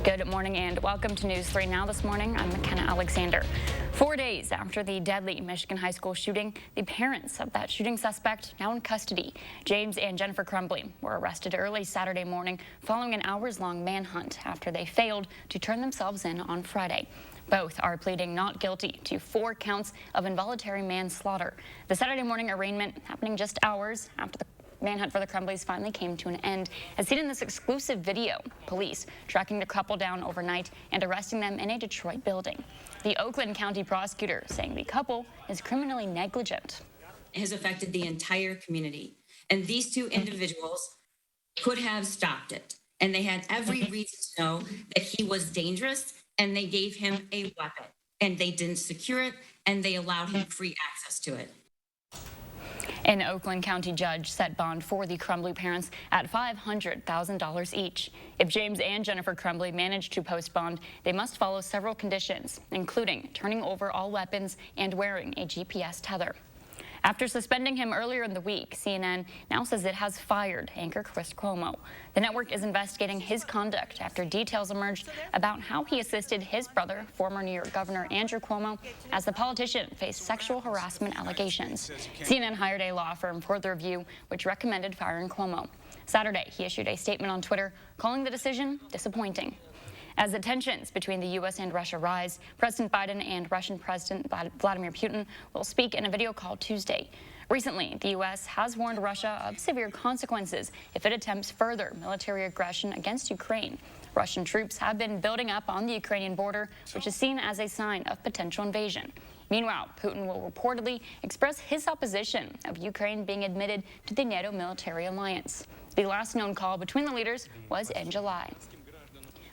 Good morning and welcome to News 3 Now this morning. I'm McKenna Alexander. 4 days after the deadly Michigan high school shooting, the parents of that shooting suspect now in custody. James and Jennifer Crumbly were arrested early Saturday morning following an hours-long manhunt after they failed to turn themselves in on Friday. Both are pleading not guilty to 4 counts of involuntary manslaughter. The Saturday morning arraignment happening just hours after the manhunt for the Crumbleys finally came to an end. As seen in this exclusive video, police tracking the couple down overnight and arresting them in a Detroit building. The Oakland County prosecutor saying the couple is criminally negligent. It has affected the entire community, and these 2 individuals could have stopped it, and they had every reason to know that he was dangerous, and they gave him a weapon, and they didn't secure it, and they allowed him free access to it. An Oakland County judge set bond for the Crumbly parents at $500,000 each. If James and Jennifer Crumbly manage to post bond, they must follow several conditions, including turning over all weapons and wearing a GPS tether. After suspending him earlier in the week, CNN now says it has fired anchor Chris Cuomo. The network is investigating his conduct after details emerged about how he assisted his brother, former New York Governor Andrew Cuomo, as the politician faced sexual harassment allegations. CNN hired a law firm for the review, which recommended firing Cuomo. Saturday, he issued a statement on Twitter calling the decision disappointing. As the tensions between the U.S. and Russia rise, President Biden and Russian President Vladimir Putin will speak in a video call Tuesday. Recently, the U.S. has warned Russia of severe consequences if it attempts further military aggression against Ukraine. Russian troops have been building up on the Ukrainian border, which is seen as a sign of potential invasion. Meanwhile, Putin will reportedly express his opposition of Ukraine being admitted to the NATO military alliance. The last known call between the leaders was in July.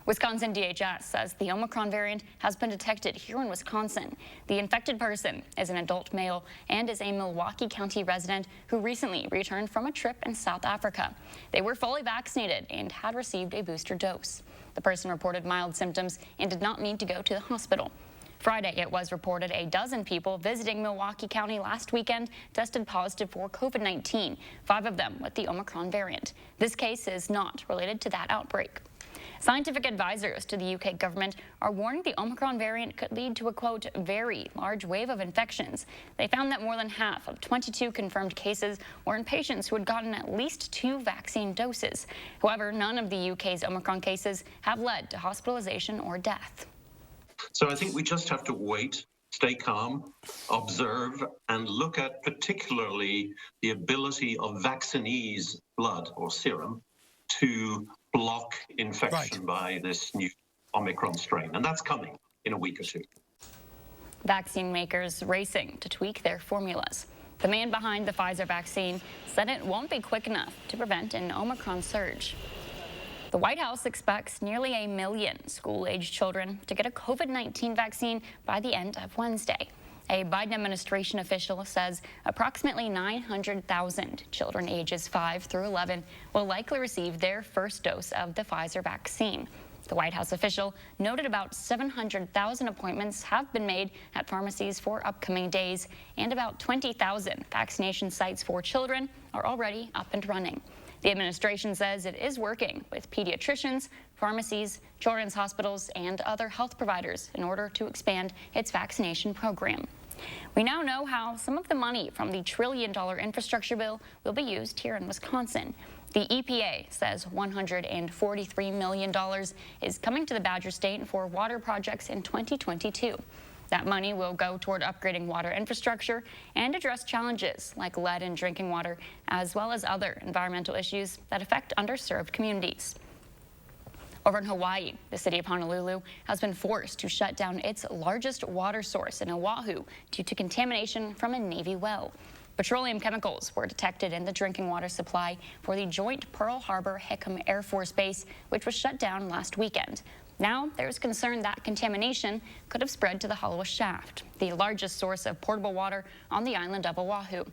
Wisconsin DHS says the Omicron variant has been detected here in Wisconsin. The infected person is an adult male and is a Milwaukee County resident who recently returned from a trip in South Africa. They were fully vaccinated and had received a booster dose. The person reported mild symptoms and did not need to go to the hospital. Friday, it was reported a dozen people visiting Milwaukee County last weekend tested positive for COVID-19, 5 of them with the Omicron variant. This case is not related to that outbreak. Scientific advisors to the UK government are warning the Omicron variant could lead to a, quote, very large wave of infections. They found that more than half of 22 confirmed cases were in patients who had gotten at least 2 vaccine doses. However, none of the UK's Omicron cases have led to hospitalization or death. So I think we just have to wait, stay calm, observe, and look at particularly the ability of vaccinees' blood or serum to block infection by this new Omicron strain. And that's coming in a week or 2. Vaccine makers racing to tweak their formulas. The man behind the Pfizer vaccine said it won't be quick enough to prevent an Omicron surge. The White House expects nearly 1 million school-aged children to get a COVID-19 vaccine by the end of Wednesday. A Biden administration official says approximately 900,000 children ages 5 through 11 will likely receive their first dose of the Pfizer vaccine. The White House official noted about 700,000 appointments have been made at pharmacies for upcoming days, and about 20,000 vaccination sites for children are already up and running. The administration says it is working with pediatricians, pharmacies, children's hospitals, and other health providers in order to expand its vaccination program. We now know how some of the money from the $1 trillion infrastructure bill will be used here in Wisconsin. The EPA says $143 million is coming to the Badger State for water projects in 2022. That money will go toward upgrading water infrastructure and address challenges like lead in drinking water, as well as other environmental issues that affect underserved communities. Over in Hawaii, the city of Honolulu has been forced to shut down its largest water source in Oahu due to contamination from a Navy well. Petroleum chemicals were detected in the drinking water supply for the joint Pearl Harbor-Hickam Air Force Base, which was shut down last weekend. Now, there's concern that contamination could have spread to the Halawa Shaft, the largest source of potable water on the island of Oahu.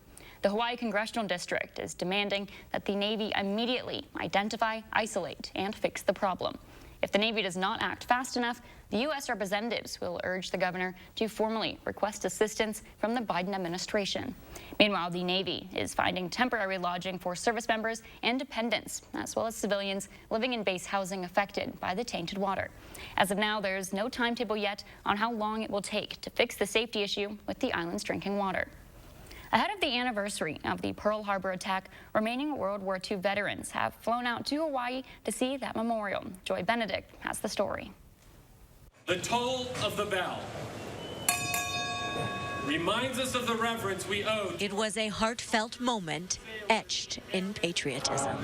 The Hawaii Congressional District is demanding that the Navy immediately identify, isolate, and fix the problem. If the Navy does not act fast enough, the U.S. representatives will urge the governor to formally request assistance from the Biden administration. Meanwhile, the Navy is finding temporary lodging for service members and dependents, as well as civilians living in base housing affected by the tainted water. As of now, there's no timetable yet on how long it will take to fix the safety issue with the island's drinking water. Ahead of the anniversary of the Pearl Harbor attack, remaining World War II veterans have flown out to Hawaii to see that memorial. Joy Benedict has the story. The toll of the bell reminds us of the reverence we owe. It was a heartfelt moment etched in patriotism.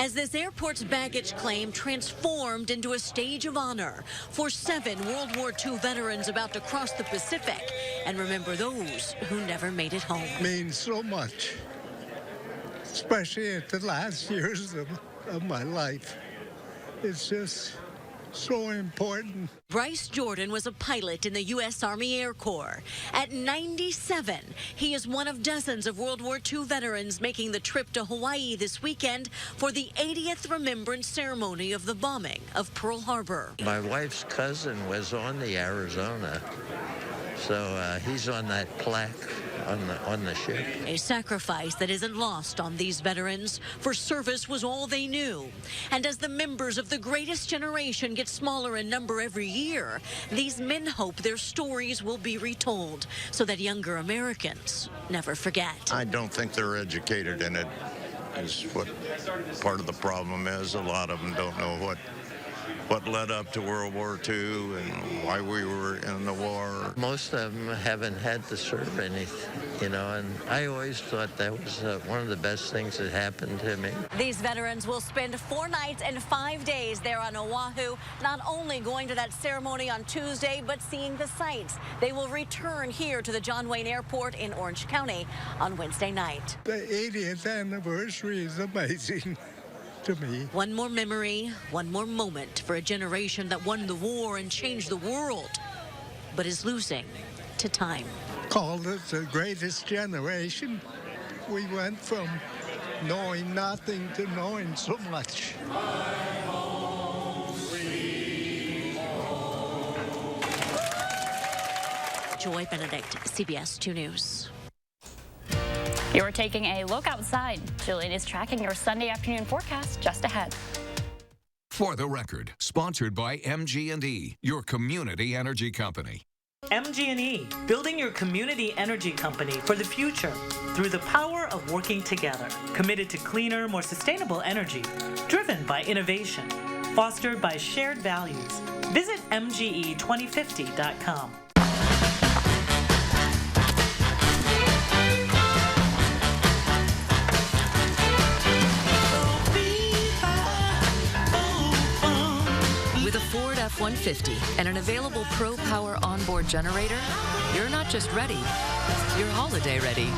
As this airport's baggage claim transformed into a stage of honor for 7 World War II veterans about to cross the Pacific and remember those who never made it home. Means so much, especially at the last years of my life. It's just so important. Bryce Jordan was a pilot in the U.S. Army Air Corps. At 97, he is one of dozens of World War II veterans making the trip to Hawaii this weekend for the 80th remembrance ceremony of the bombing of Pearl Harbor. My wife's cousin was on the Arizona, so he's on that plaque on the ship. A sacrifice that isn't lost on these veterans, for service was all they knew. And as the members of the greatest generation get smaller in number every year, these men hope their stories will be retold so that younger Americans never forget. I don't think they're educated in it, is what part of the problem is. A lot of them don't know what led up to World War II and why we were in the war. Most of them haven't had to serve anything, and I always thought that was one of the best things that happened to me. These veterans will spend 4 nights and 5 days there on Oahu, not only going to that ceremony on Tuesday, but seeing the sights. They will return here to the John Wayne Airport in Orange County on Wednesday night. The 80th anniversary is amazing to me. One more memory, one more moment for a generation that won the war and changed the world, but is losing to time. Called it the greatest generation. We went from knowing nothing to knowing so much. Joy Benedict, CBS 2 News. You're taking a look outside. Jillian is tracking your Sunday afternoon forecast just ahead. For the Record, sponsored by MG&E, your community energy company. MG&E, building your community energy company for the future through the power of working together. Committed to cleaner, more sustainable energy, driven by innovation, fostered by shared values. Visit MGE2050.com. With a Ford F-150 and an available Pro Power onboard generator, you're not just ready, you're holiday ready.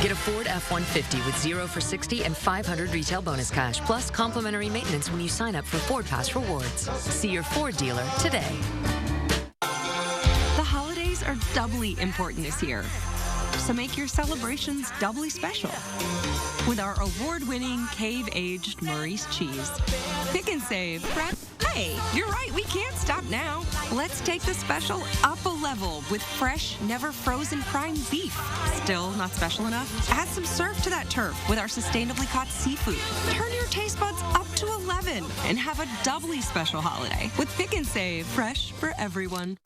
Get a Ford F-150 with 0 for 60 and 500 retail bonus cash, plus complimentary maintenance when you sign up for Ford Pass Rewards. See your Ford dealer today. The holidays are doubly important this year, so make your celebrations doubly special with our award-winning cave-aged Maurice cheese. Pick and save. Hey, you're right, we can't stop now. Let's take the special up a level with fresh, never frozen prime beef. Still not special enough? Add some surf to that turf with our sustainably caught seafood. Turn your taste buds up to 11 and have a doubly special holiday with Pick and Save. Fresh for everyone.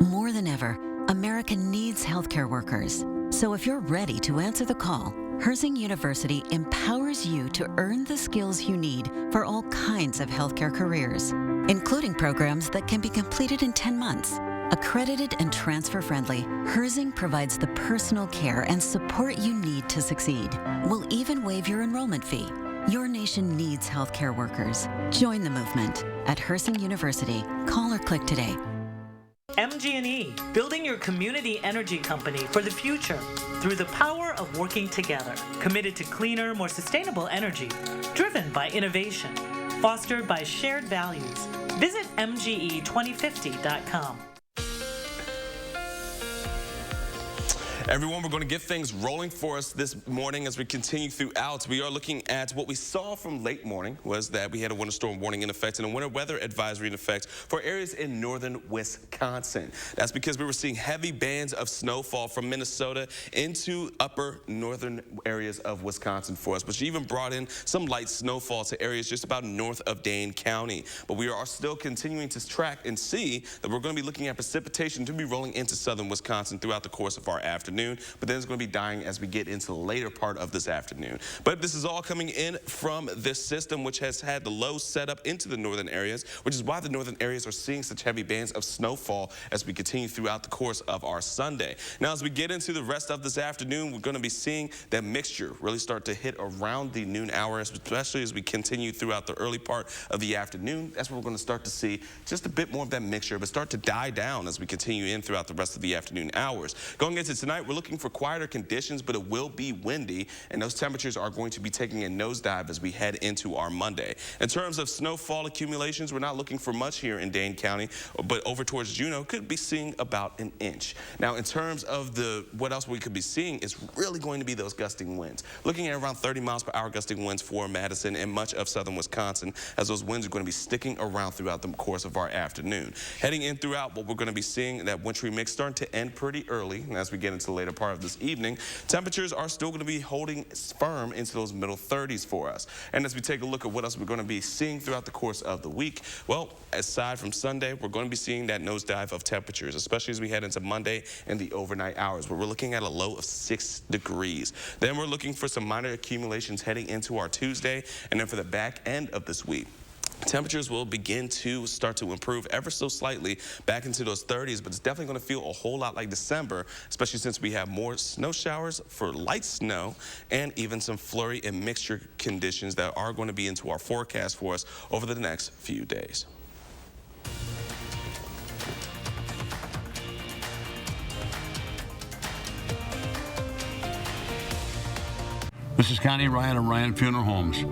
More than ever, America needs healthcare workers. So if you're ready to answer the call, Herzing University empowers you to earn the skills you need for all kinds of healthcare careers, including programs that can be completed in 10 months. Accredited and transfer-friendly, Herzing provides the personal care and support you need to succeed. We'll even waive your enrollment fee. Your nation needs healthcare workers. Join the movement at Herzing University. Call or click today. MG&E, building your community energy company for the future through the power of working together. Committed to cleaner, more sustainable energy, driven by innovation, fostered by shared values. Visit MGE2050.com. Everyone, we're going to get things rolling for us this morning as we continue throughout. We are looking at what we saw from late morning was that we had a winter storm warning in effect and a winter weather advisory in effect for areas in northern Wisconsin. That's because we were seeing heavy bands of snowfall from Minnesota into upper northern areas of Wisconsin for us, which even brought in some light snowfall to areas just about north of Dane County. But we are still continuing to track and see that we're going to be looking at precipitation to be rolling into southern Wisconsin throughout the course of our afternoon, but then it's going to be dying as we get into the later part of this afternoon. But this is all coming in from this system, which has had the low set up into the northern areas, which is why the northern areas are seeing such heavy bands of snowfall as we continue throughout the course of our Sunday. Now, as we get into the rest of this afternoon, we're going to be seeing that mixture really start to hit around the noon hour, especially as we continue throughout the early part of the afternoon. That's where we're going to start to see just a bit more of that mixture, but start to die down as we continue in throughout the rest of the afternoon hours. Going into tonight, we're looking for quieter conditions, but it will be windy, and those temperatures are going to be taking a nosedive as we head into our Monday. In terms of snowfall accumulations, we're not looking for much here in Dane County, but over towards Juneau, could be seeing about an inch. Now, in terms of what else we could be seeing is really going to be those gusting winds. Looking at around 30 miles per hour gusting winds for Madison and much of southern Wisconsin, as those winds are going to be sticking around throughout the course of our afternoon. Heading in throughout, what we're going to be seeing, that wintry mix starting to end pretty early. And as we get into the later part of this evening, temperatures are still going to be holding firm into those middle 30s for us. And as we take a look at what else we're going to be seeing throughout the course of the week, well, aside from Sunday, we're going to be seeing that nosedive of temperatures, especially as we head into Monday and the overnight hours, where we're looking at a low of 6 degrees. Then we're looking for some minor accumulations heading into our Tuesday, and then for the back end of this week, temperatures will begin to start to improve ever so slightly back into those 30s, but it's definitely going to feel a whole lot like December, especially since we have more snow showers for light snow and even some flurry and mixture conditions that are going to be into our forecast for us over the next few days. This is Connie Ryan of Ryan Funeral Homes.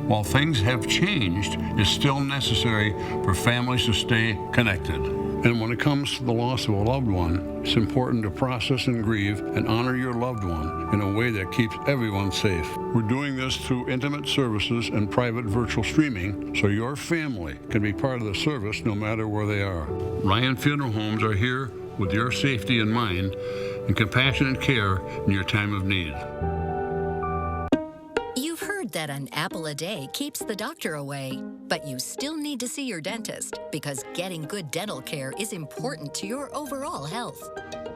While things have changed, it's still necessary for families to stay connected. And when it comes to the loss of a loved one, it's important to process and grieve and honor your loved one in a way that keeps everyone safe. We're doing this through intimate services and private virtual streaming, so your family can be part of the service no matter where they are. Ryan Funeral Homes are here with your safety in mind and compassionate care in your time of need. That an apple a day keeps the doctor away, but you still need to see your dentist because getting good dental care is important to your overall health.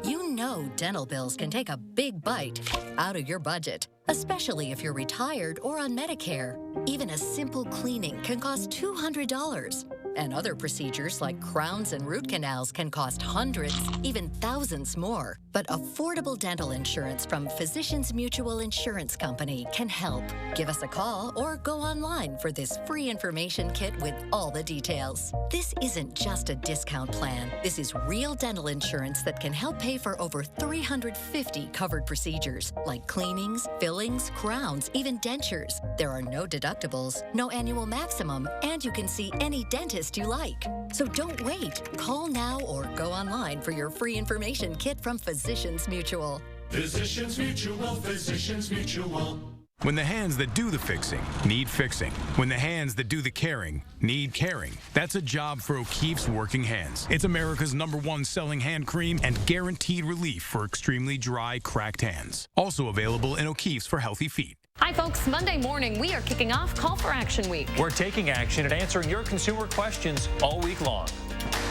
You know dental bills can take a big bite out of your budget, especially if you're retired or on Medicare. Even a simple cleaning can cost $200. And other procedures like crowns and root canals can cost hundreds, even thousands more. But affordable dental insurance from Physicians Mutual Insurance Company can help. Give us a call or go online for this free information kit with all the details. This isn't just a discount plan. This is real dental insurance that can help pay for over 350 covered procedures like cleanings, fillings, crowns, even dentures. There are no deductibles, no annual maximum, and you can see any dentist you like. So don't wait. Call now or go online for your free information kit from Physicians Mutual. Physicians Mutual, Physicians Mutual. When the hands that do the fixing need fixing, when the hands that do the caring need caring, that's a job for O'Keeffe's Working Hands. It's America's #1 selling hand cream and guaranteed relief for extremely dry, cracked hands. Also available in O'Keeffe's for healthy feet. Hi, folks. Monday morning, we are kicking off Call for Action Week. We're taking action and answering your consumer questions all week long.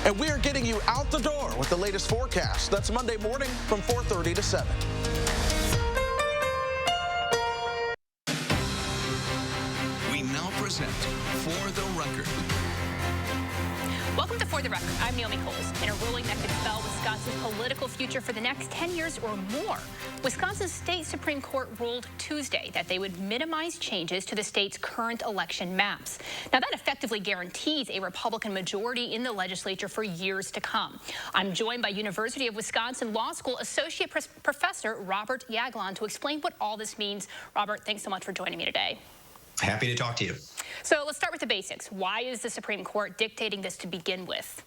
And we are getting you out the door with the latest forecast. That's Monday morning from 4:30 to 7. We now present For the Record. Welcome to For the Record. I'm Naomi Coles. In a ruling that could spell Wisconsin's political future for the next 10 years or more, Wisconsin's state Supreme Court ruled Tuesday that they would minimize changes to the state's current election maps. Now, that effectively guarantees a Republican majority in the legislature for years to come. I'm joined by University of Wisconsin Law School Associate Professor Robert Yaglon to explain what all this means. Robert, thanks so much for joining me today. Happy to talk to you. So let's start with the basics. Why is the Supreme Court dictating this to begin with?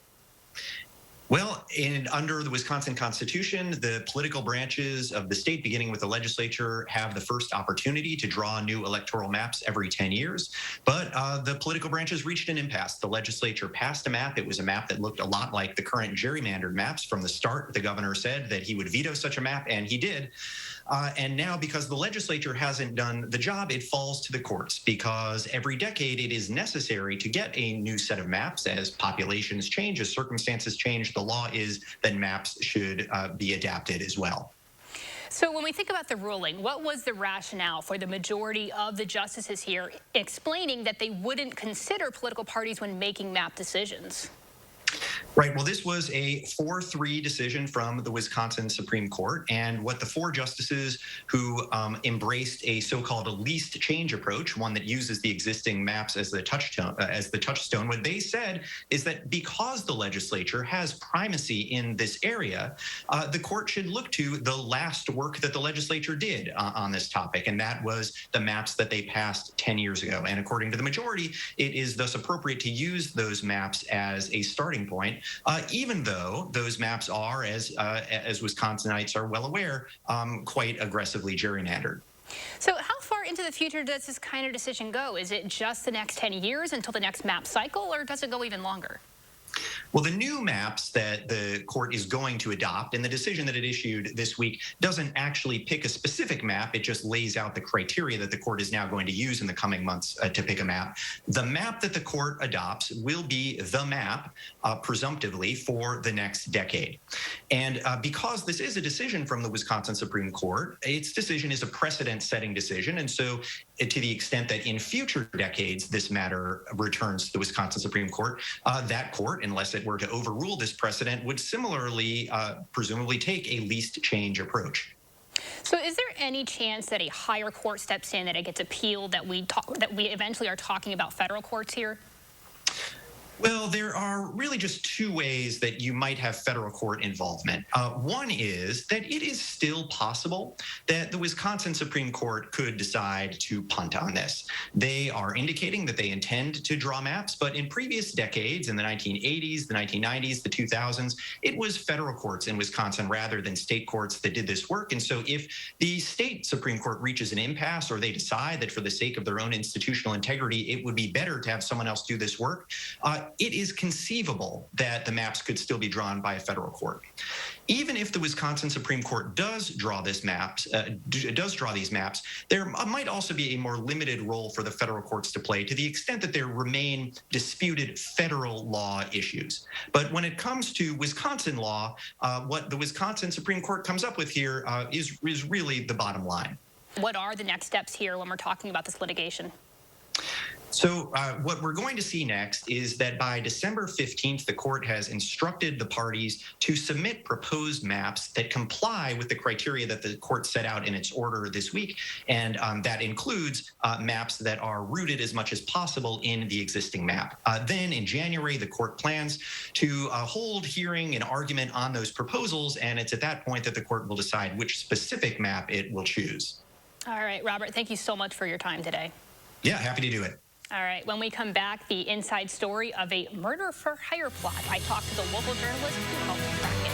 Well, under the Wisconsin Constitution, the political branches of the state, beginning with the legislature, have the first opportunity to draw new electoral maps every 10 years. But the political branches reached an impasse. The legislature passed a map. It was a map that looked a lot like the current gerrymandered maps. From the start, the governor said that he would veto such a map, and he did. And now, because the legislature hasn't done the job, it falls to the courts, because every decade it is necessary to get a new set of maps as populations change, as circumstances change. The law is that maps should be adapted as well. So when we think about the ruling, what was the rationale for the majority of the justices here explaining that they wouldn't consider political parties when making map decisions? Right. Well, this was a 4-3 decision from the Wisconsin Supreme Court. And what the four justices who embraced a so-called least change approach, one that uses the existing maps as the touchstone, what they said is that because the legislature has primacy in this area, the court should look to the last work that the legislature did on this topic. And that was the maps that they passed 10 years ago. And according to the majority, it is thus appropriate to use those maps as a starting point. Even though those maps are, as Wisconsinites are well aware, quite aggressively gerrymandered. So how far into the future does this kind of decision go? Is it just the next 10 years until the next map cycle, or does it go even longer? Well, the new maps that the court is going to adopt, and the decision that it issued this week, doesn't actually pick a specific map. It just lays out the criteria that the court is now going to use in the coming months to pick a map. The map that the court adopts will be the map, presumptively, for the next decade. And because this is a decision from the Wisconsin Supreme Court, its decision is a precedent-setting decision. And so to the extent that in future decades this matter returns to the Wisconsin Supreme Court, that court, unless it were to overrule this precedent, would similarly presumably take a least change approach. So is there any chance that a higher court steps in, that it gets appealed, that we eventually are talking about federal courts here? Well, there are really just two ways that you might have federal court involvement. One is that it is still possible that the Wisconsin Supreme Court could decide to punt on this. They are indicating that they intend to draw maps, but in previous decades, in the 1980s, the 1990s, the 2000s, it was federal courts in Wisconsin rather than state courts that did this work. And so if the state Supreme Court reaches an impasse, or they decide that for the sake of their own institutional integrity, it would be better to have someone else do this work, it is conceivable that the maps could still be drawn by a federal court. Even if the Wisconsin Supreme Court does draw these maps, there might also be a more limited role for the federal courts to play, to the extent that there remain disputed federal law issues. But when it comes to Wisconsin law, what the Wisconsin Supreme Court comes up with here is really the bottom line. What are the next steps here when we're talking about this litigation? So what we're going to see next is that by December 15th, the court has instructed the parties to submit proposed maps that comply with the criteria that the court set out in its order this week. And that includes maps that are rooted as much as possible in the existing map. Then in January, the court plans to hold hearing and argument on those proposals. And it's at that point that the court will decide which specific map it will choose. All right, Robert, thank you so much for your time today. Yeah, happy to do it. All right, when we come back, the inside story of a murder-for-hire plot. I talked to the local journalist who helped crack it.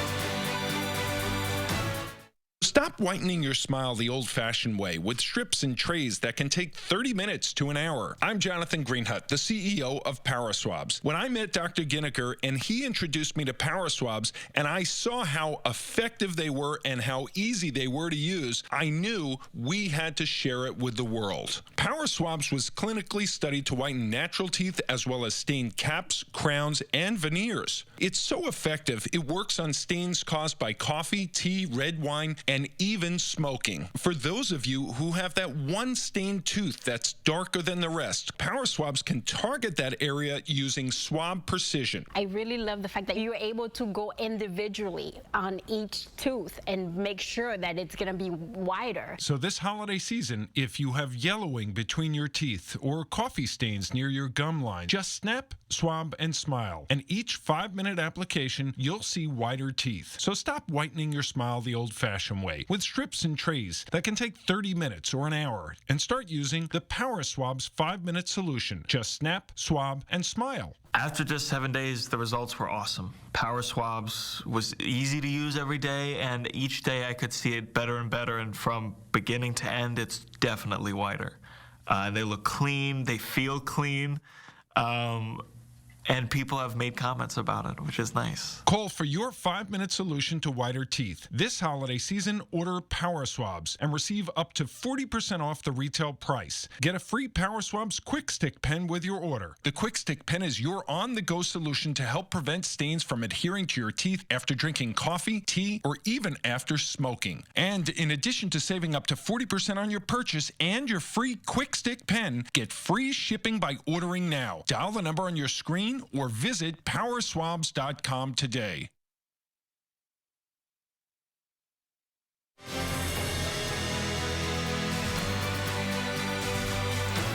Stop whitening your smile the old-fashioned way with strips and trays that can take 30 minutes to an hour. I'm Jonathan Greenhut, the CEO of PowerSwabs. When I met Dr. Ginniker and he introduced me to PowerSwabs and I saw how effective they were and how easy they were to use, I knew we had to share it with the world. PowerSwabs was clinically studied to whiten natural teeth as well as stain caps, crowns, and veneers. It's so effective, it works on stains caused by coffee, tea, red wine, and even smoking. For those of you who have that one stained tooth that's darker than the rest, PowerSwabs can target that area using swab precision. I really love the fact that you're able to go individually on each tooth and make sure that it's going to be wider. So this holiday season, if you have yellowing between your teeth or coffee stains near your gum line, just snap, swab, and smile. And each 5-minute application, you'll see whiter teeth. So stop whitening your smile the old-fashioned way. way with strips and trays that can take 30 minutes or an hour, and start using the PowerSwab's 5-minute solution. Just snap, swab, and smile. After just 7 days, the results were awesome. PowerSwabs was easy to use every day, and each day I could see it better and better, and from beginning to end, it's definitely whiter. They look clean, they feel clean, and people have made comments about it, which is nice. Call for your 5-minute solution to whiter teeth. This holiday season, order PowerSwabs and receive up to 40% off the retail price. Get a free PowerSwabs Quick Stick pen with your order. The Quick Stick pen is your on-the-go solution to help prevent stains from adhering to your teeth after drinking coffee, tea, or even after smoking. And in addition to saving up to 40% on your purchase and your free Quick Stick pen, get free shipping by ordering now. Dial the number on your screen or visit powerswabs.com today.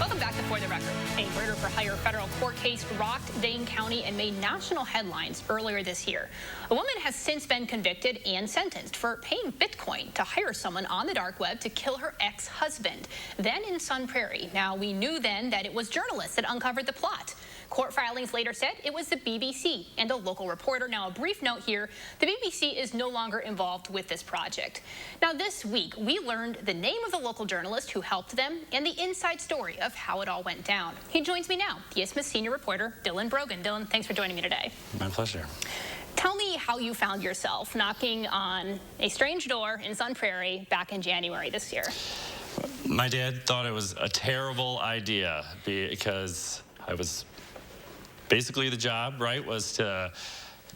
Welcome back to For the Record. A murder-for-hire federal court case rocked Dane County and made national headlines earlier this year. A woman has since been convicted and sentenced for paying Bitcoin to hire someone on the dark web to kill her ex-husband, then in Sun Prairie. Now, we knew then that it was journalists that uncovered the plot. Court filings later said it was the BBC and a local reporter. Now, a brief note here, the BBC is no longer involved with this project. Now, this week, we learned the name of the local journalist who helped them and the inside story of how it all went down. He joins me now, the Isthmus senior reporter, Dylan Brogan. Dylan, thanks for joining me today. My pleasure. Tell me how you found yourself knocking on a strange door in Sun Prairie back in January this year. My dad thought it was a terrible idea because I was basically the job, right, was to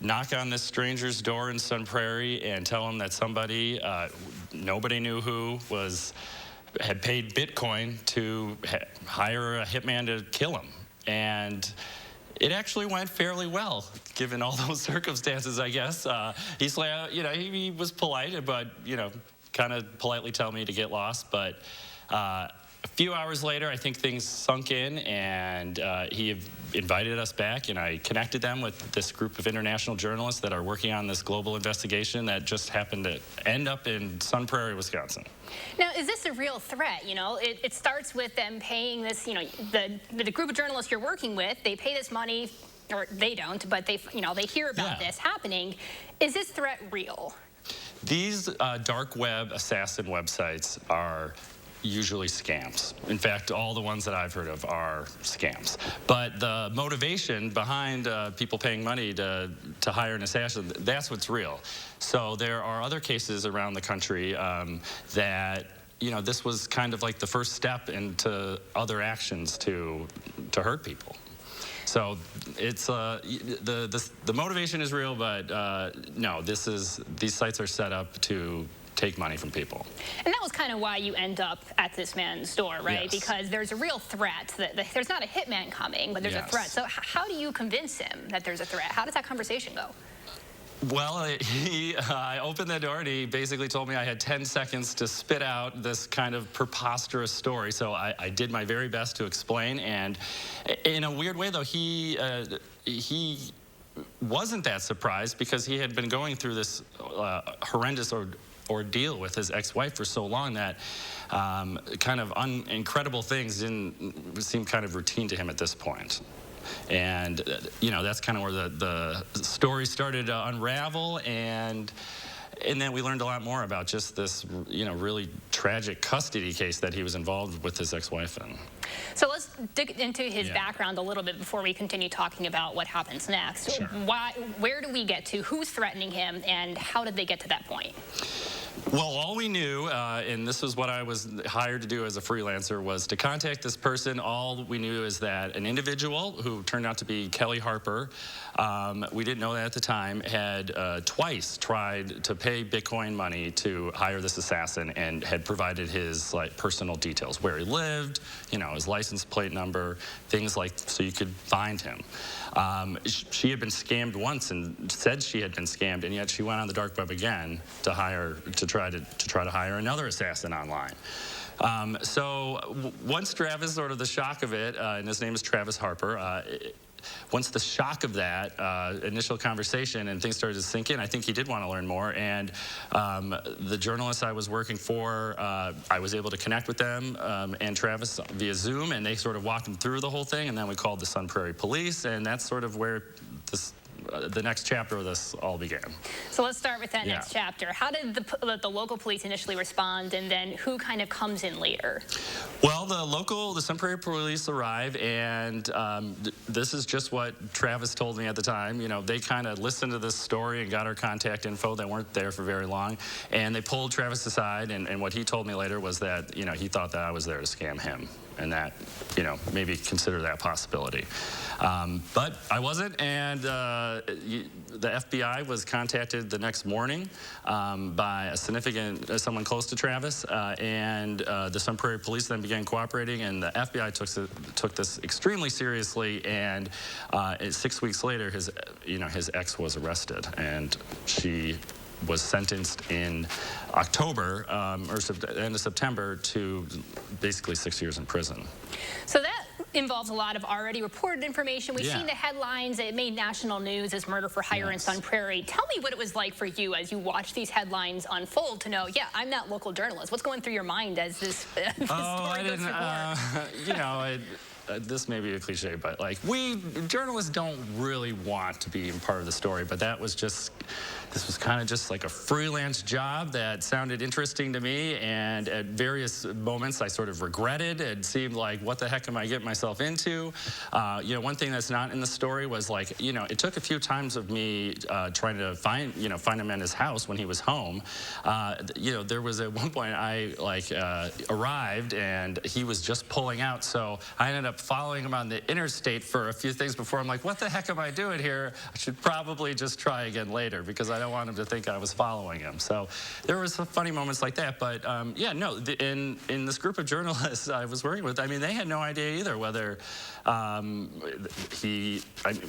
knock on this stranger's door in Sun Prairie and tell him that somebody, nobody knew who, had paid Bitcoin to hire a hitman to kill him. And it actually went fairly well, given all those circumstances, I guess. He was polite, but, kind of politely tell me to get lost. But a few hours later, I think things sunk in, and he invited us back, and I connected them with this group of international journalists that are working on this global investigation that just happened to end up in Sun Prairie, Wisconsin. Now, is this a real threat? It starts with them paying this, the group of journalists you're working with, they pay this money, or they don't, but they hear about this happening. Is this threat real? These dark web assassin websites are usually scams. In fact, all the ones that I've heard of are scams. But the motivation behind people paying money to hire an assassin, that's what's real. So there are other cases around the country that, this was kind of like the first step into other actions to hurt people. So it's the motivation is real, but no, these sites are set up to take money from people. And that was kind of why you end up at this man's door, right? Yes. Because there's a real threat. There's not a hitman coming, but there's a threat. So how do you convince him that there's a threat? How does that conversation go? Well, I opened the door, and he basically told me I had 10 seconds to spit out this kind of preposterous story. So I did my very best to explain. And in a weird way, though, he wasn't that surprised because he had been going through this horrendous ordeal with his ex-wife for so long that kind of incredible things didn't seem kind of routine to him at this point. And, that's kind of where the story started to unravel, and then we learned a lot more about just this, really tragic custody case that he was involved with his ex-wife in. So let's dig into his background a little bit before we continue talking about what happens next. Sure. Where do we get to? Who's threatening him, and how did they get to that point? Well, all we knew, and this was what I was hired to do as a freelancer, was to contact this person. All we knew is that an individual who turned out to be Kelly Harper, we didn't know that at the time, had twice tried to pay Bitcoin money to hire this assassin and had provided his personal details, where he lived, his license plate number, things like, so you could find him. She had been scammed once and said she had been scammed, and yet she went on the dark web again to try to hire another assassin online. So once Travis, sort of the shock of it, and his name is Travis Harper, once the shock of that initial conversation and things started to sink in, I think he did want to learn more. And the journalists I was working for, I was able to connect with them and Travis via Zoom, and they sort of walked him through the whole thing. And then we called the Sun Prairie Police, and that's sort of where the next chapter of this all began. So let's start with that next chapter. How did the local police initially respond, and then who kind of comes in later? Well, the Sun Prairie Police arrive, and this is just what Travis told me at the time. You know, they kind of listened to this story and got our contact info. They weren't there for very long, and they pulled Travis aside, and what he told me later was that, you know, he thought that I was there to scam him, and that, you know, maybe consider that possibility. But I wasn't, and the FBI was contacted the next morning by someone close to Travis, and the Sun Prairie Police then began cooperating, and the FBI took this extremely seriously, and 6 weeks later, his ex was arrested, and she was sentenced in October or end of September to basically 6 years in prison. So that involves a lot of already reported information. We've seen the headlines. It made national news as murder for hire in Sun Prairie. Tell me what it was like for you as you watched these headlines unfold to know, yeah, I'm that local journalist. What's going through your mind as this story goes through? You know, this may be a cliche, but like, we journalists don't really want to be part of the story, but this was kind of just like a freelance job that sounded interesting to me, and at various moments I sort of regretted. It seemed like, what the heck am I getting myself into? You know, one thing that's not in the story was, like, you know, it took a few times of me trying to find him in his house when he was home. You know, there was at one point I arrived and he was just pulling out, so I ended up following him on the interstate for a few things before I'm like, what the heck am I doing here? I should probably just try again later, because I don't want him to think I was following him. So there was some funny moments like that. But yeah, no, in this group of journalists I was working with, I mean, they had no idea either whether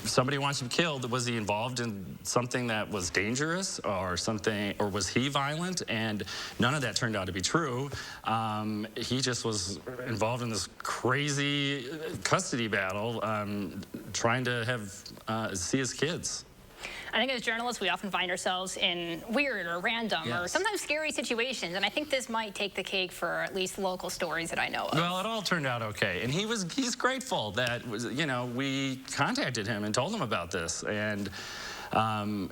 somebody wants him killed. Was he involved in something that was dangerous or something, or was he violent? And none of that turned out to be true. He just was involved in this crazy custody battle, trying to see his kids. I think as journalists, we often find ourselves in weird or random or sometimes scary situations, and I think this might take the cake for at least local stories that I know of. Well, it all turned out okay, and he's grateful that, you know, we contacted him and told him about this. And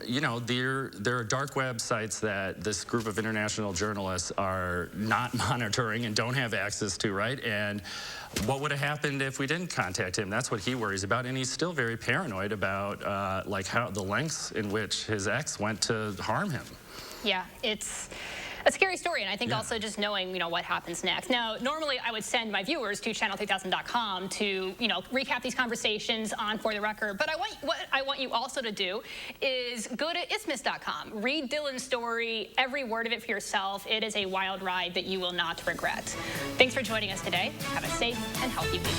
you know, there are dark websites that this group of international journalists are not monitoring and don't have access to, right? And what would have happened if we didn't contact him? That's what he worries about, and he's still very paranoid about like how the lengths in which his ex went to harm him. Yeah, it's a scary story, and I think also just knowing, you know, what happens next. Now, normally I would send my viewers to channel3000.com to, you know, recap these conversations on For the Record, but what I want you also to do is go to isthmus.com. Read Dylan's story, every word of it for yourself. It is a wild ride that you will not regret. Thanks for joining us today. Have a safe and healthy week.